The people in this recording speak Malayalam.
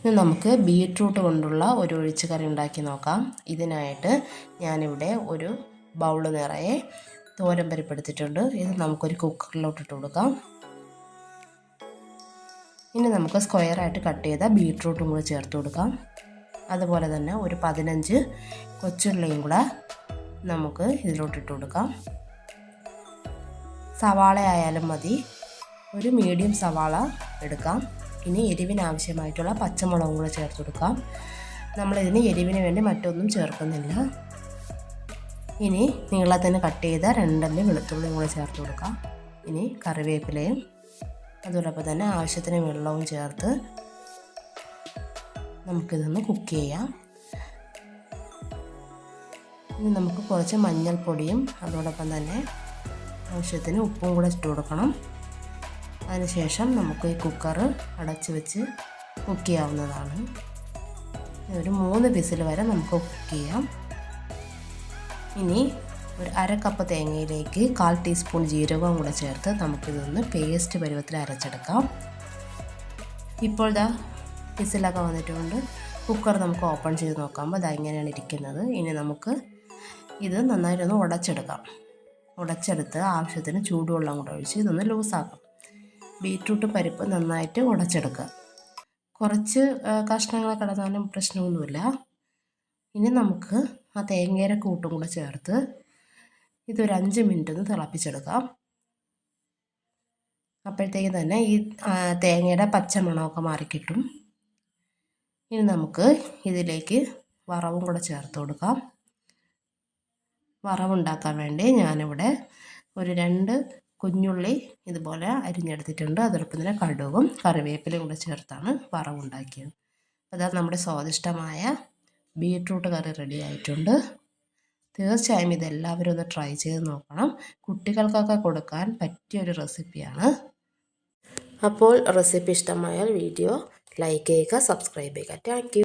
ഇനി നമുക്ക് ബീറ്റ്റൂട്ട് കൊണ്ടുള്ള ഒരു ഒഴിച്ച് കറി ഉണ്ടാക്കി നോക്കാം. ഇതിനായിട്ട് ഞാനിവിടെ ഒരു ബൗൾ നിറയെ തോരൻ പരിപ്പ് എടുത്തിട്ടുണ്ട്. ഇത് നമുക്കൊരു കുക്കറിലോട്ട് ഇട്ട് കൊടുക്കാം. ഇനി നമുക്ക് സ്ക്വയറായിട്ട് കട്ട് ചെയ്ത ബീറ്റ്റൂട്ടും കൂടി ചേർത്ത് കൊടുക്കാം. അതുപോലെ തന്നെ ഒരു 15 കൊച്ചുള്ളിയും കൂടെ നമുക്ക് ഇതിലോട്ട് ഇട്ട് കൊടുക്കാം. സവാള ആയാലും മതി, ഒരു മീഡിയം സവാള എടുക്കാം. ഇനി എരിവിന് ആവശ്യമായിട്ടുള്ള പച്ചമുളകും കൂടെ ചേർത്ത് കൊടുക്കാം. നമ്മളിതിന് എരിവിന് വേണ്ടി മറ്റൊന്നും ചേർക്കുന്നില്ല. ഇനി നീളത്തിന് കട്ട് ചെയ്ത 2 അല്ലി വെളുത്തുള്ളിയും കൂടെ ചേർത്ത് കൊടുക്കാം. ഇനി കറിവേപ്പിലയും അതോടൊപ്പം തന്നെ ആവശ്യത്തിന് വെള്ളവും ചേർത്ത് നമുക്കിതൊന്ന് കുക്ക് ചെയ്യാം. ഇനി നമുക്ക് കുറച്ച് മഞ്ഞൾപ്പൊടിയും അതോടൊപ്പം തന്നെ ആവശ്യത്തിന് ഉപ്പും കൂടെ ഇട്ട് കൊടുക്കണം. അതിനുശേഷം നമുക്ക് ഈ കുക്കർ അടച്ച് വെച്ച് കുക്ക് ചെയ്യാവുന്നതാണ്. ഒരു 3 വിസിൽ വരെ നമുക്ക് കുക്ക് ചെയ്യാം. ഇനി ഒരു 1/2 കപ്പ് തേങ്ങയിലേക്ക് 1/4 ടീസ്പൂൺ ജീരകവും കൂടെ ചേർത്ത് നമുക്കിതൊന്ന് പേസ്റ്റ് പരുവത്തിൽ അരച്ചെടുക്കാം. ഇപ്പോൾ വിസിലൊക്കെ വന്നിട്ടുണ്ട്. കുക്കർ നമുക്ക് ഓപ്പൺ ചെയ്ത് നോക്കുമ്പോൾ ഇങ്ങനെയാണ് ഇരിക്കുന്നത്. ഇനി നമുക്ക് ഇത് നന്നായിട്ടൊന്ന് ഉടച്ചെടുത്ത് ആവശ്യത്തിന് ചൂടുവെള്ളം കൂടെ ഒഴിച്ച് ഇതൊന്ന് ലൂസാക്കാം. ബീറ്റ്റൂട്ട് പരിപ്പ് നന്നായിട്ട് ഉടച്ചെടുക്കുക. കുറച്ച് കഷ്ണങ്ങൾ കിടന്നാലും പ്രശ്നമൊന്നുമില്ല. ഇനി നമുക്ക് ആ തേങ്ങയുടെ കൂട്ടും കൂടെ ചേർത്ത് ഇതൊരു 5 മിനിറ്റ് ഒന്ന് തിളപ്പിച്ചെടുക്കാം. അപ്പോഴത്തേക്കും തന്നെ ഈ തേങ്ങയുടെ പച്ചമണമൊക്കെ മാറിക്കിട്ടും. ഇനി നമുക്ക് ഇതിലേക്ക് വറവും കൂടെ ചേർത്ത് കൊടുക്കാം. വറവുണ്ടാക്കാൻ വേണ്ടി ഞാനിവിടെ ഒരു 2 കുഞ്ഞുള്ളി ഇതുപോലെ അരിഞ്ഞെടുത്തിട്ടുണ്ട്. അതോടൊപ്പം തന്നെ കടുകും കറിവേപ്പിലയും കൂടെ ചേർത്താണ് വറവുണ്ടാക്കിയത്. അതാ നമ്മുടെ സ്വാദിഷ്ടമായ ബീറ്റ്റൂട്ട് കറി റെഡി ആയിട്ടുണ്ട്. തീർച്ചയായും ഇതെല്ലാവരും ഒന്ന് ട്രൈ ചെയ്ത് നോക്കണം. കുട്ടികൾക്കൊക്കെ കൊടുക്കാൻ പറ്റിയൊരു റെസിപ്പിയാണ്. അപ്പോൾ റെസിപ്പി ഇഷ്ടമായാൽ വീഡിയോ ലൈക്ക് ചെയ്യുക, സബ്സ്ക്രൈബ് ചെയ്യുക. Thank you.